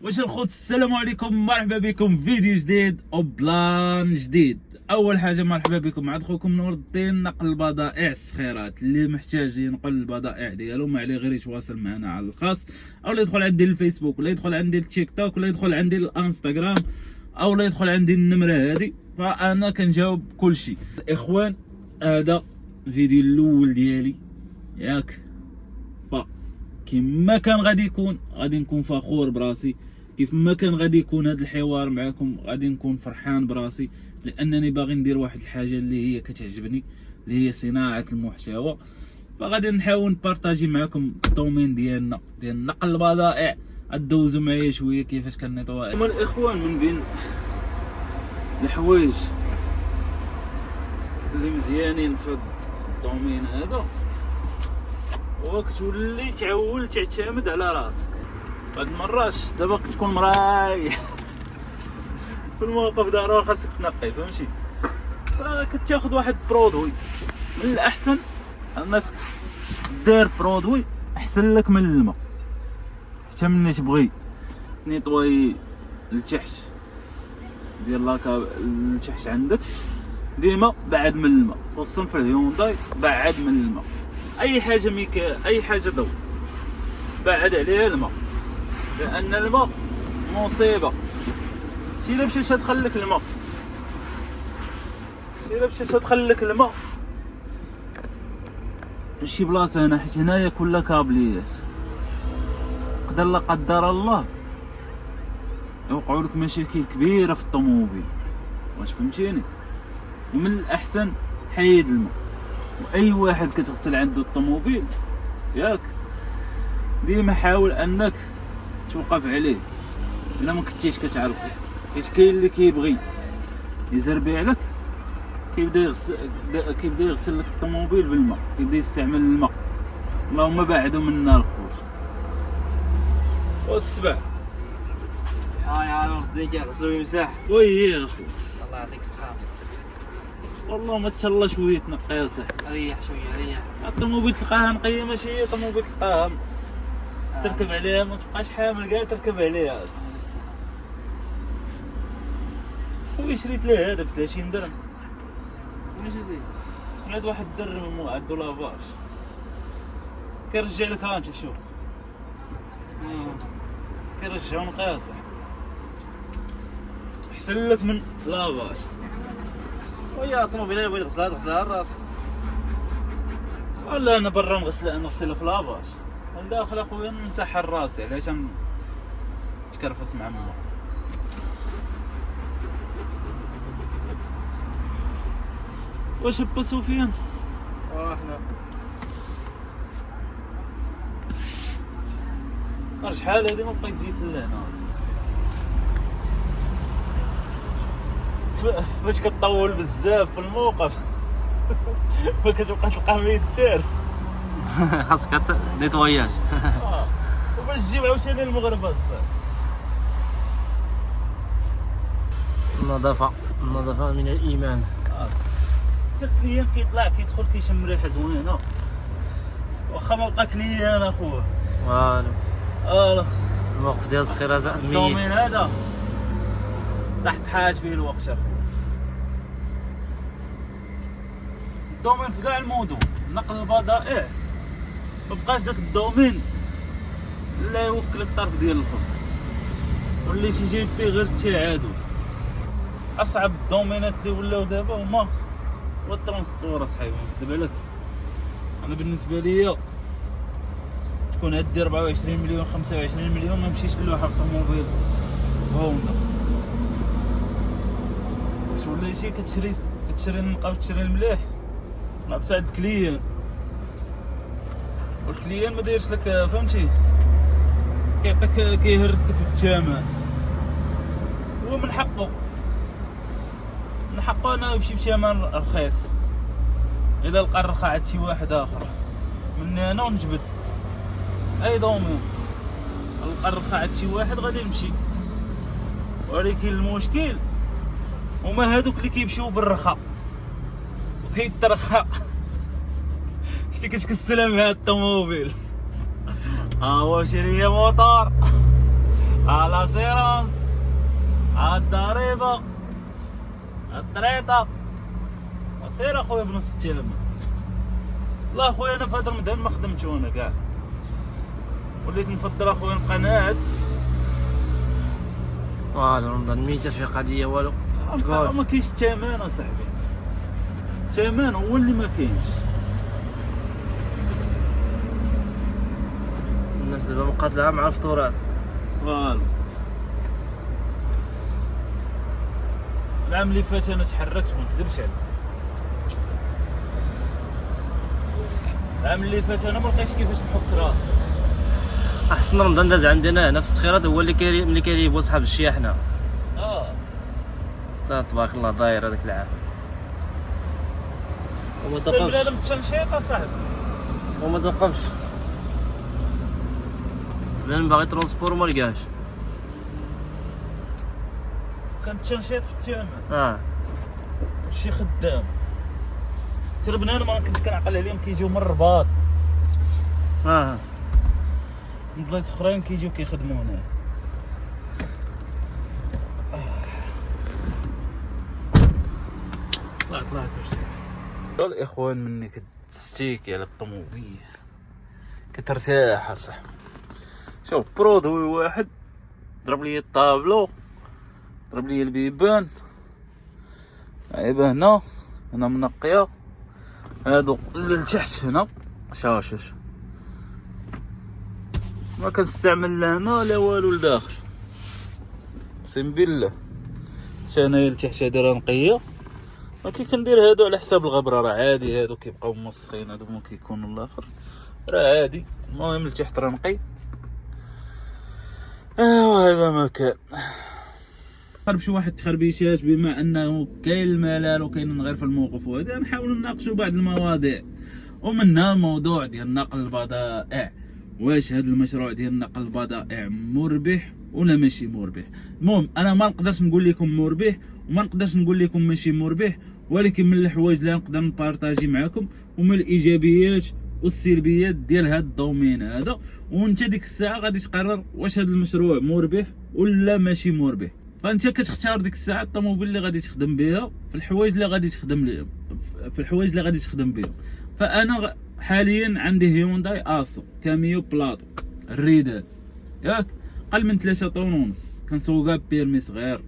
واش الخوت، السلام عليكم، مرحبا بكم في فيديو جديد وبلان جديد. اول حاجه مرحبا بكم مع خوكم نور الدين، نقل البضائع الصخيرات. اللي محتاج ينقل البضائع ديالو ما عليه غير يتواصل معنا على الخاص، او يدخل عندي الفيسبوك، ولا يدخل عندي التيك توك، ولا يدخل عندي الانستغرام، او لا يدخل عندي النمره هذه، فانا كنجاوب كل شيء. الاخوان، هذا الفيديو الاول ديالي ياك، كيما كان غادي نكون فخور براسي، كيف ما كان غادي يكون هذا الحوار معكم غادي نكون فرحان براسي، لانني باغي ندير واحد الحاجه اللي هي كتعجبني، اللي هي صناعه المحتوى. فغادي نحاول نبارطاجي معكم الدومين ديالنا ديال نقل البضائع. غدوزوا معايا شويه كيفاش كنيطوا. هما الاخوان من بين الحوايج اللي مزيانين في الدومين هذا هو كتولي تعول تعتمد على راسك. بعض المرات دابا كتكون مرايح في الموقف ضروري خاصك تنقي، فهمتي؟ فكتاخذ واحد برودوي، من الاحسن انك دير برودوي احسن لك من الماء، حتى ملي تبغي نيطوي لتحت ديال لاكا لتحت عندك، ديما بعد من الماء، خصوصا في الهيونداي بعد من الماء. اي حاجه اي حاجه ضو بعد عليها الماء، لان الماء مصيبه. شي الا مشيت تدخل لك الماء شي بلاصه هنا، حيت هنايا كلها كابليات، قدر لا قدر الله يوقعوا لك مشاكل كبيره في الطوموبيل، واش فهمتيني؟ ومن الاحسن حيد الماء. واي واحد كتغسل عنده الطوموبيل ياك، ديما حاول انك توقف عليه الا ما كنتيش كتعرفو، حيت كاين اللي كيبغي يزربي عليك، كيبدا يغسل لك الطوموبيل بالماء، كيبدا يستعمل الماء. اللهم بعدو منا الخوت والسبع. يا نور الدين كيغسلو يمسح. وي اخو، الله يعطيك الصحة. والله ما تشلا شويه تنقيها صح. ريح شوية ريح. الطوموبيل تلقاها نقيه، ماشي هي طوموبيل تلقاها تركب عليها ما تبقاش حامل كاع تركب عليها. خويا شريت له هذا ب 30 درهم. ماشي زين. من هاد واحد الدرهم عندو لافاج كيرجع لك، ها انت شوف كيرجعو نقيه صح، احسن لك من لافاج. ويا الطوموبيل اللي بغيت تغسلها راسك. ولا انا برا نغسلها في لافاج، الداخل اخويا نمسح راسي، علاش نتكرفس مع ما. واش با سفيان؟ احنا شحال هادي ما بقيت جيت لهنا فاش كطول بزاف في الموقف ما كتبقى تلقى ما يدار. خاصك نيطوياج. وباش تجيب عاوتاني المغرب الصاح. النظافة من الإيمان. حتى الكليان كيطلع كيدخل كيشم ريحه زوينه، واخا ما بقى كليان اخويا والو. الموقف ديال الصخير هذا الدومين هذا تحت حاج فيه الوقت اخويا. الدومين في كاع المدن نقل البضائع ما بقاش داك الدومين لا يوكلك طرف ديال الخبز، واللي شي جايب فيه غير التعادل. اصعب الدومينات اللي ولاو دابا هما هو الترونسبور اصاحبي. نكذب عليك، انا بالنسبه ليا تكون هادي 24 مليون 25 مليون ما نمشيش لواحد الطوموبيل هوندا. واش ولا شي كتشري النقا وتشري المليح مع بساعد الكليان، والكليان ما دايرش لك، فهمتي؟ كيعطيك كيهرسك بالثمن. هو من حقه انا يمشي بثمن رخيص، الا لقى الرخا عند شي واحد اخر مني انا ونجبد اي دومين. لقى الرخا عند شي واحد غادي نمشي، ولكن المشكل هما هادوك اللي كيمشيو بالرخا وكيترخا شتي كتكسلها مع الطوموبيل. هو شريه موطور، لاسيرونس، الضريبة، الطريطة. سير اخويا بنص التامن. والله اخويا انا في هذا رمضان ما خدمتش وانا كاع، وليت نفضل اخويا نبقى ناعس. رمضان ميتة في قضية والو. ما كاينش الثمن اصاحبي، الثمن هو اللي ما كاينش. الناس دابا مقاتلة مع الفطورات. فوالا العام اللي فات انا تحركت ما نكذبش عليك. العام اللي فات انا ما لقيتش كيفاش نحط راسي. احسن رمضان داز عندنا هنا في السخيرات هو اللي كيريبو صحاب الشياحنة. تبارك الله داير هذاك العام. وما توقفش. البلاد متشنشيط اصاحبي. وما توقفش. بنادم باغي ترونسبور وما لقاش. كان تشنشيط في الثمن. شي خدام. ترى بنادم ما كنتش كنعقل عليهم كيجيو من الرباط. من بلايص اخرين كيجيو كيخدموا هنا. طلعت الاخوان مني كتستيكي على الطوموبيل كترتاح اصاحبي. شوف برودوي واحد ضرب لي الطابلو، ضرب لي البيبان، عيبه هنا منقيه، هادو اللي لتحت هنا شاشش ما كنستعمل لا ما لا والو لداخل. اقسم بالله شانايا لتحت دايره نقيه، ولكن كندير هادو على حساب الغبره. راه عادي هادو كيبقاو موسخين، هادو ما كيكونوا الاخر راه عادي. المهم لتحت راه نقي. وهذا ما كان قرب شي واحد تخربيشات. بما انه كاين الملل وكاين غير في الموقف وهذا نحاولوا نناقشوا بعض المواضيع، ومنها الموضوع ديال نقل البضائع. واش هذا المشروع ديال نقل البضائع مربح ولا ماشي مربح؟ المهم انا ما نقدرش نقول لكم مربح وما نقدرش نقول لكم ماشي مربح، ولكن من الحوايج اللي نقدر نبارطاجي معكم ومن الايجابيات والسلبيات ديال هذا الدومين هذا. وانت ديك الساعه غادي تقرر واش هذا المشروع مربح ولا ماشي مربح. فانت كتختار ديك الساعه الطوموبيل اللي غادي تخدم بها في الحوايج اللي غادي تخدم بها. فانا حاليا عندي هيونداي اسو كاميو بلاطو الريدات، ياك قل من 3 طون ونص. كنسوقها بيرمي صغير،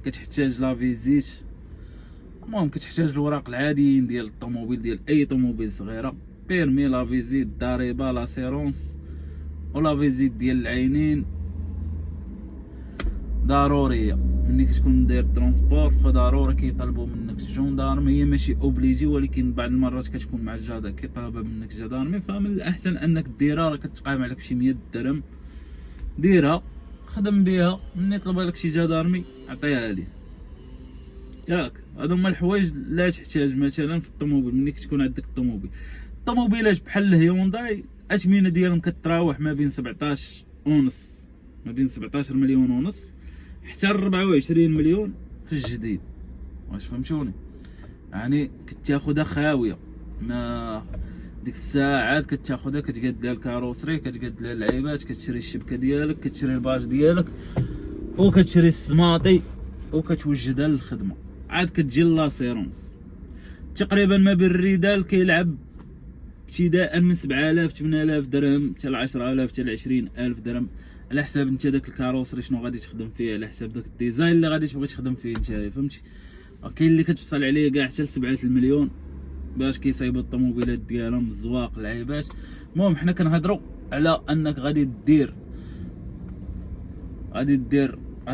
كتحتاج لا فيزيت، المهم كتحتاج الوراق العاديين ديال الطوموبيل ديال اي طوموبيل صغيره، بيرمي لا فيزيت ضريبه لاسيرونس ولا فيزيت ديال العينين ضروريه. ملي كتكون داير ترونسبور فضروري كيطلبوا منك الجندارم، هي ماشي اوبليجي ولكن بعض المرات كتكون مع الجدار كيطلبها منك جدارمي. فمن الاحسن انك ديرها، راه كتقام عليك شي 100 درهم، ديرها خدم بها. ملي يطلبها لك شي جدارمي عطيها ليه، ياك. هادو هما الحوايج لا تحتاج مثلا في الطوموبيل. ملي كتكون عندك الطوموبيلات بحال الهيونداي اثمنه ديالهم كتراوح ما بين 17 ونص، ما بين 17 مليون ونص حتى 24 مليون في الجديد. واش فهمتوني؟ يعني كتاخذها خاويه. ما ديك الساعات كتاخذها كتقاد لها الكاروسري، كتقاد لها اللعيبات، كتشري الشبكه ديالك، كتشري الباج ديالك، وكتشري السماطي وكتوجدها للخدمه. عاد كتجي لاسيرونس تقريبا ما بين الريدال كيلعب ابتداء من 7000 8000 درهم حتى ل 10000 حتى ل 20000 درهم، على حساب انت داك الكاروسري شنو غادي تخدم فيه، على حساب داك الديزاين اللي غادي تبغي تخدم فيه انت، فهمتي؟ كاين اللي كتوصل عليه كاع حتى ل 7 المليون باش كيصايبوا الطوموبيلات ديالهم الزواق العيبات. المهم حنا كنهضروا على انك غادي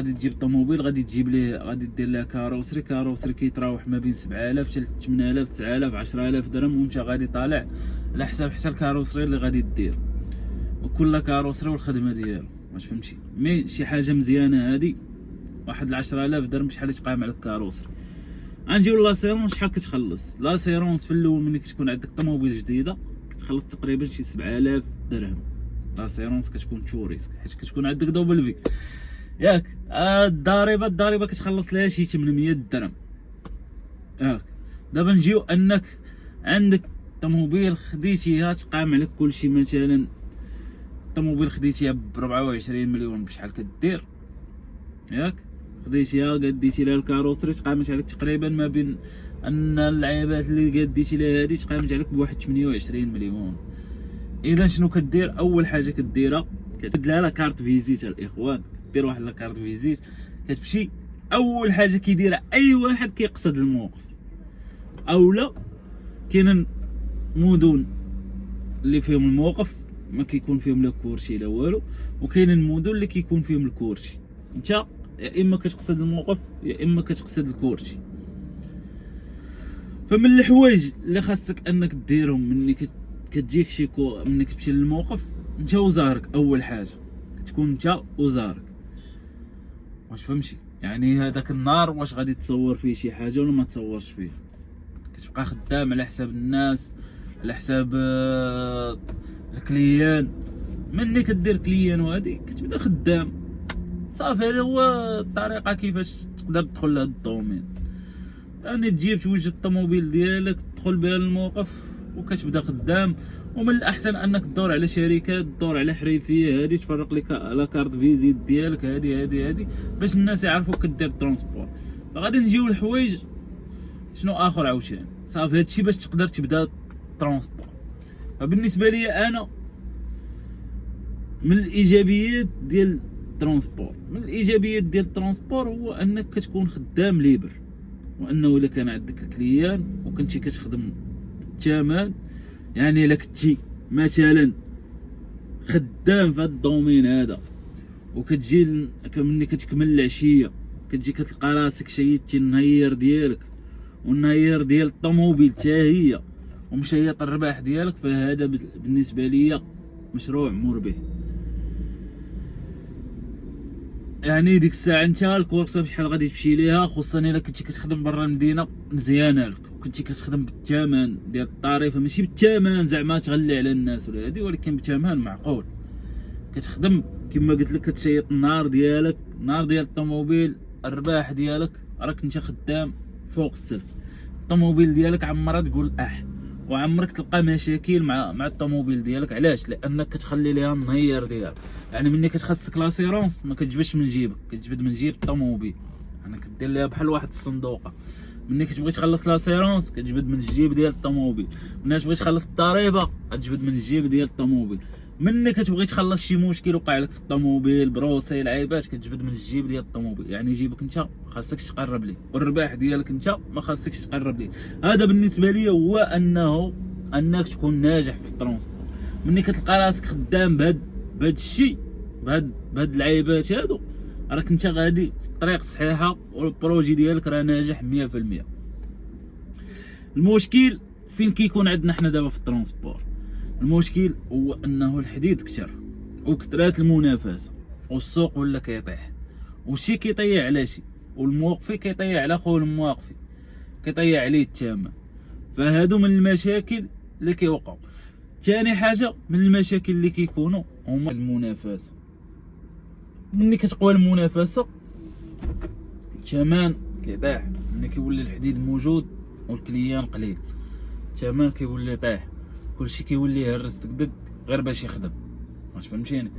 تجيب طوموبيل، غادي تجيب ليه، غادي دير لها كاروسري كيتراوح ما بين 7000 حتى ل 8000 9000 10000 درهم، وانت غادي طالع على حساب حتى الكاروسري اللي غادي دير، وكل كاروسري والخدمه ديالو. واش فهمتي؟ مي شي حاجه مزيانه هادي، واحد 10000 درهم شحال تقام على الكاروسري. غنجيو لاسيرونس شحال كتخلص؟ لاسيرونس في الاول ملي كتكون عندك طوموبيل جديده كتخلص تقريبا شي 7000 درهم. لاسيرونس كتكون توريسك حيت كتكون عندك دوبل في، ياك. الضريبه كتخلص لها شي 800 درهم، ياك. دابا نجيو انك عندك طوموبيل خديتيها تقام عليك كلشي، مثلا طوموبيل خديتيها ب 24 مليون بشحال كدير؟ ياك خديتيها قديتي لها الكاروسري تقامت عليك تقريبا ما بين ان اللعيبات اللي قديتي لها هذه تقامت عليك بواحد 28 مليون. اذا شنو كدير؟ اول حاجه كديرها كتبد لها كارت فيزيت الاخوان، دير واحد لاكارت فيزيت كتمشي. اول حاجه كيديرها اي واحد كيقصد الموقف، اولا كاين مدن اللي فيهم الموقف ما كيكون فيهم لا كورشي لا والو، وكاين المدن اللي كيكون فيهم الكورشي. انت يا اما كتقصد الموقف يا اما كتقصد الكورشي. فمن الحوايج اللي خاصك انك ديرهم مني كتجيك شي مني تمشي للموقف، انت وزارك اول حاجه كتكون انت وزارك. واش فهمتي؟ يعني هذاك النهار واش غادي تصور فيه شي حاجه ولا ما تصورش فيه، كتبقى خدام على حساب الناس، على حساب الكليان. مني كدير كليان وهادي كتبدا خدام صافي. هذا هو الطريقه كيفاش تقدر تدخل لهاد الدومين. يعني تجيب توجد الطوموبيل ديالك تدخل بها للموقف وكتبدا خدام. ومن الاحسن انك تدور على شركات، تدور على حريفيه هادي تفرق لك لا كارت فيزيت ديالك هادي باش الناس يعرفوك كدير ترونسبور. فغادي نجيو للحوايج شنو اخر عاوتاني صافي هادشي باش تقدر تبدا ترونسبور. فبالنسبه لي انا من الايجابيات ديال الترونسبور هو انك كتكون خدام ليبر، وانه الا كان عندك الكليان وكنتي كتخدم بالثمن، يعني الا كنتي مثلا خدام في هذا الدومين هذا وكتجي ملي كتكمل العشيه كتجي كتلقى راسك شيدتي النهير ديالك والنهير ديال الطوموبيل حتى هي ومشيط الرباح ديالك، فهذا بالنسبه ليا مشروع مربح. يعني ديك الساعه انت الكورسه بشحال غادي تمشي ليها، خصوصا الا كنتي كتخدم برا المدينه مزيانه لك وكنتي كتخدم بالثمن ديال الطريفه، ماشي بالثمن زعما تغلي على الناس ولا هادي، ولكن بثمن معقول. كتخدم كما قلت لك كتشيط النهار ديالك، النهار ديال الطوموبيل، الرباح ديالك راك انت خدام فوق السلف. الطوموبيل ديالك عمرها تقول وعمرك تلقى مشاكل مع الطوموبيل ديالك. علاش؟ لانك كتخلي ليها النهير ديالك. يعني ملي كتخصك لاسيرونس ما كتجبدش من جيبك، كتجبد من جيب الطوموبيل، يعني كدير ليها بحال واحد الصندوقه. ملي كتبغي تخلص لاسيرونس كتجبد من الجيب ديال الطوموبيل، ملي تبغي تخلص الضريبه كتجبد من الجيب ديال الطوموبيل، ملي كتبغي تخلص شي مشكل وقع لك في الطوموبيل بروسي العيبات كتجبد من الجيب ديال الطوموبيل. يعني جيبك انت خاصك تقرب ليه، والرباح ديالك انت ما خاصكش تقرب ليه. هذا بالنسبه لي هو انك تكون ناجح في الترونسبور. ملي كتلقى راسك خدام بهاد الشيء بهاد العيبات هادو، راك انت غادي في الطريق الصحيحه والبروجي ديالك راه ناجح 100%. المشكل فين كيكون عندنا حنا دابا في الترونسبور؟ المشكل هو انه الحديد كثر وكثرات المنافسه والسوق ولا كيطيح، وشي كيطيح على شي، والموقفي كيطيح على خوه المواقفي، كيطيح عليه الثمن. فهادو من المشاكل اللي كيوقعوا. ثاني حاجه من المشاكل اللي كيكونوا هما المنافسه. ملي كتقوى المنافسه الثمن كيطيح. ملي كيولي الحديد موجود والكليان قليل الثمن كيولي طايح، كلشي كيولي يهرس دق غير باش يخدم. واش فهمتيني؟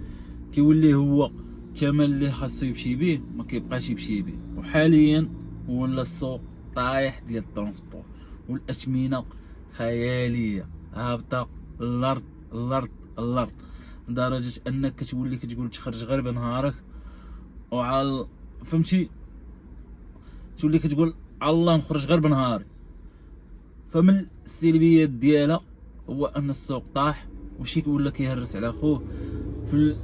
كيولي هو الثمن اللي خاصو يمشي به ما كيبقاش يمشي به. وحاليا ولا السوق طايح ديال الترونسبور والاثمنه خياليه هابطه الارض لدرجه انك كتولي كتقول تخرج غير بنهارك وعلى فهمتي تولي كتقول على الله نخرج غير بنهاري. فمن السلبيات ديالها هو ان السوق طاح وشي ولا كيهرس على خوه. في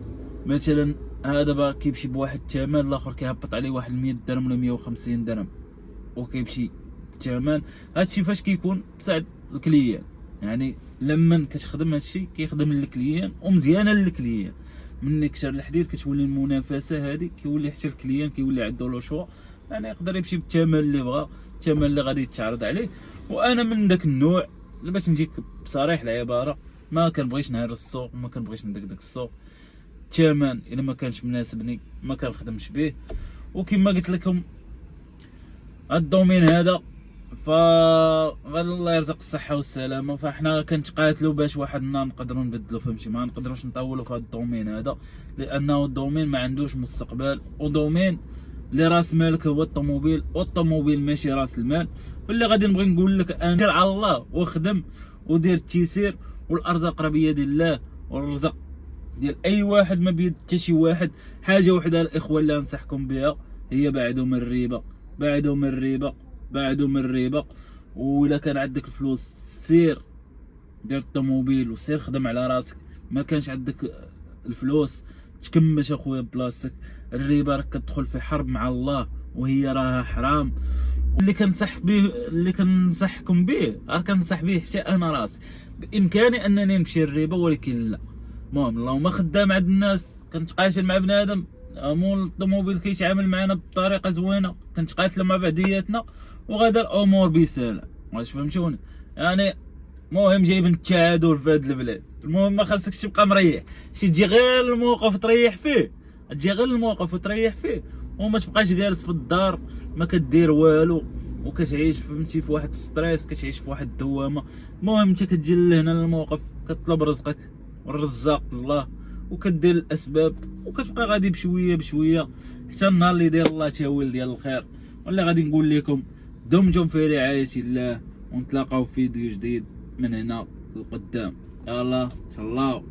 مثلا هذا دابا كيمشي بواحد الثمن، الاخر كيهبط عليه واحد 100 درهم ولا 150 درهم وكيمشي الثمن. هادشي فاش كيكون بسعد الكليان. يعني لما كتخدم هادشي كيخدم للكليان ومزيانه للكليان. ملي كثر الحديد كتولي المنافسه هذه كيولي حتى الكليان كيولي عنده لو شوا، يعني يقدر يمشي بالثمن اللي بغا، الثمن اللي غادي يتعرض عليه. وانا من داك النوع باش نجيك بصريح العباره ما كنبغيش نهرس السوق، ما كنبغيش ندقدق السوق. الثمن الا ما كانش مناسبني ما كنخدمش به. وكما قلت لكم هاد الدومين هذا غير الله يرزق الصحه والسلامه. فاحنا كنتقاتلوا باش واحد النهار نقدروا نبدلوا، فهمتي؟ ما نقدروش نطولوا في هذا الدومين هذا لانه الدومين ما عندوش مستقبل، ودومين اللي راس مالك هو الطوموبيل، والطوموبيل ماشي راس المال. فاللي غادي نبغي نقول لك انا دير على الله وخدم ودير التيسير، والارزاق راه بيد الله، والرزق ديال اي واحد ما بيد حتى شي واحد. حاجه وحده الاخوه اللي انصحكم بها هي بعدوا من الربا، بعدوا من الربا، بعدوا من الربا. وإلا كان عندك الفلوس سير دير الطوموبيل وسير خدم على راسك. ما كانش عندك الفلوس تكمش اخويا بلاصتك. الربا راك كتدخل في حرب مع الله وهي راها حرام. اللي كنصح به، اللي كنصحكم به، راه كنصح به حتى انا راسي. بامكاني انني نمشي الربا ولكن لا. المهم اللهم خدام عند الناس، كنتقاتل مع بنادم، مول الطوموبيل كيتعامل معنا بطريقه زوينه، كنتقاتل مع بعضياتنا وغادا الامور بسلام. واش فهمتوني؟ يعني المهم جايب التعادل في هاد البلاد. المهم ما خاصكش تبقى مريح، شي تجي غير الموقف تريح فيه، تجي غير الموقف وتريح فيه، وما تبقاش جالس في الدار ما كدير والو وكتعيش فهمتي في واحد ستريس، كتعيش في واحد الدوامه. المهم انت كتجي لهنا للموقف كطلب رزقك والرزاق الله، وكدير الاسباب وكتبقى غادي بشويه بشويه حتى النهار اللي يدير الله تاويل ديال الخير. ولا غادي نقول لكم دمتم في رعايه الله، ونتلاقاو في فيديو جديد من هنا لقدام. يلا تهلاو.